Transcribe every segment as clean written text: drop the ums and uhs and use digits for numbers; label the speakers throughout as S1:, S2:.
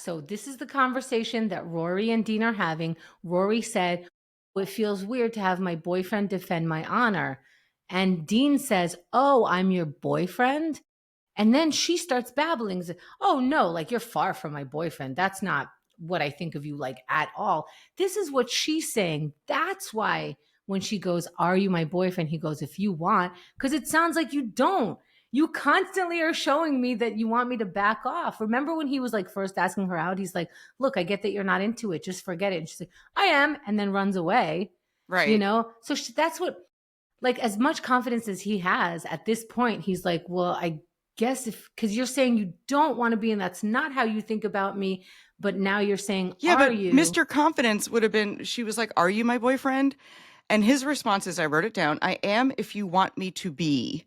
S1: So this is the conversation that Rory and Dean are having. Rory said, it feels weird to have my boyfriend defend my honor. And Dean says, oh, I'm your boyfriend? And then she starts babbling. Oh, no, like you're far from my boyfriend. That's not what I think of you like at all. This is what she's saying. That's why when she goes, are you my boyfriend? He goes, if you want, because it sounds like you don't. You constantly are showing me that you want me to back off. Remember when he was like first asking her out? He's like, look, I get that you're not into it. Just forget it. And she's like, I am. And then runs away.
S2: Right.
S1: So that's what, like, as much confidence as he has at this point, he's like, well, I guess because you're saying you don't want to be, and that's not how you think about me. But now you're saying,
S2: Yeah,
S1: are
S2: but
S1: you?
S2: Mr. Confidence would have been, she was like, are you my boyfriend? And his response is, I wrote it down, I am if you want me to be.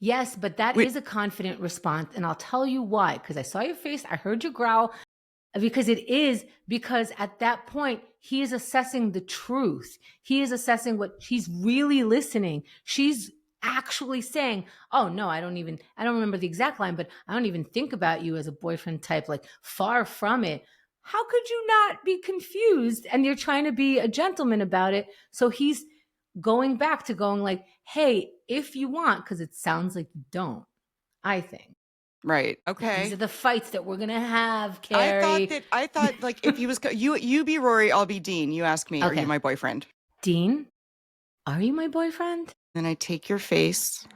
S1: Yes, but that is a confident response. And I'll tell you why. Because I saw your face, I heard you growl. Because at that point, he is assessing the truth. He is assessing what he's really listening. She's actually saying, oh no, I don't remember the exact line, but I don't even think about you as a boyfriend type, like far from it. How could you not be confused? And you're trying to be a gentleman about it. So he's going back to going like, hey, if you want, because it sounds like you don't, I think.
S2: Right. Okay.
S1: These are the fights that we're going to have, Carrie.
S2: I thought like if he was, you be Rory, I'll be Dean. You ask me,
S1: Okay.
S2: are you my boyfriend?
S1: Dean, are you my boyfriend?
S2: Then I take your face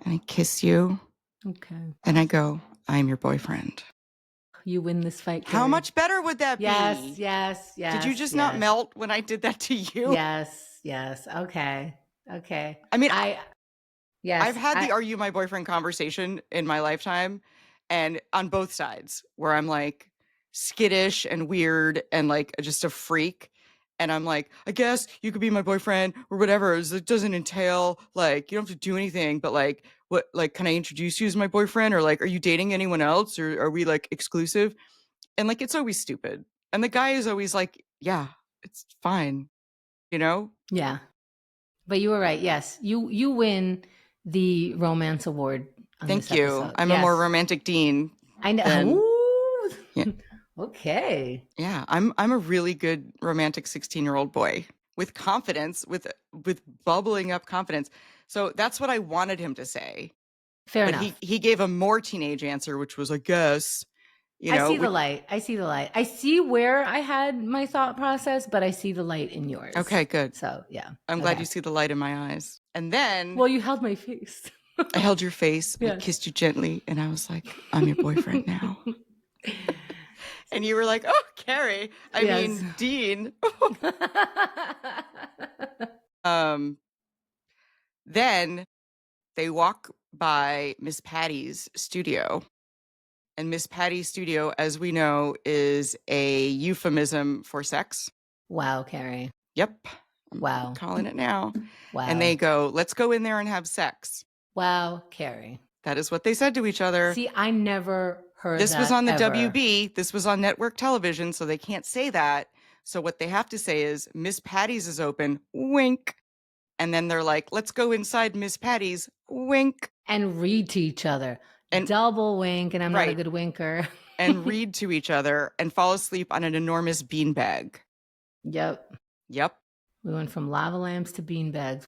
S2: and I kiss you.
S1: Okay.
S2: And I go, I'm your boyfriend.
S1: You win this fight, Carrie.
S2: How much better would that be?
S1: Yes.
S2: Did you just not melt when I did that to you?
S1: Yes. Okay.
S2: I mean,
S1: yes.
S2: I've had the are you my boyfriend conversation in my lifetime, and on both sides, where I'm like skittish and weird and like just a freak. And I'm like, I guess you could be my boyfriend or whatever. It doesn't entail like you don't have to do anything, but like what, like, can I introduce you as my boyfriend, or like, are you dating anyone else, or are we like exclusive? And like, it's always stupid. And the guy is always like, yeah, it's fine, you know?
S1: Yeah. But you were right. Yes. You win the romance award on
S2: Thank
S1: this
S2: you.
S1: episode.
S2: I'm a more romantic Dean.
S1: I know.
S2: Than,
S1: yeah. Okay.
S2: Yeah, I'm a really good romantic 16-year-old boy with confidence, with bubbling up confidence. So that's what I wanted him to say.
S1: Fair enough.
S2: But he gave a more teenage answer, which was, I guess,
S1: I see the light. I see where I had my thought process, but I see the light in yours.
S2: Okay, good.
S1: So yeah.
S2: I'm glad you see the light in my eyes. And then,
S1: well, you held my face.
S2: I held your face, I kissed you gently, and I was like, I'm your boyfriend now. And you were like, oh, Carrie, I mean, Dean. Then they walk by Miss Patty's studio. And Miss Patty's studio, as we know, is a euphemism for sex.
S1: Wow, Carrie.
S2: Yep.
S1: Wow.
S2: I'm calling it now.
S1: Wow.
S2: And they go, let's go in there and have sex.
S1: Wow, Carrie.
S2: That is what they said to each other.
S1: See, I never heard
S2: this
S1: that
S2: was on the
S1: ever.
S2: WB. This was on network television, so they can't say that. So what they have to say is, Miss Patty's is open, wink. And then they're like, let's go inside Miss Patty's, wink.
S1: And read to each other. And double wink, and I'm not a good winker.
S2: And read to each other and fall asleep on an enormous beanbag.
S1: Yep.
S2: We
S1: went from lava lamps to beanbags.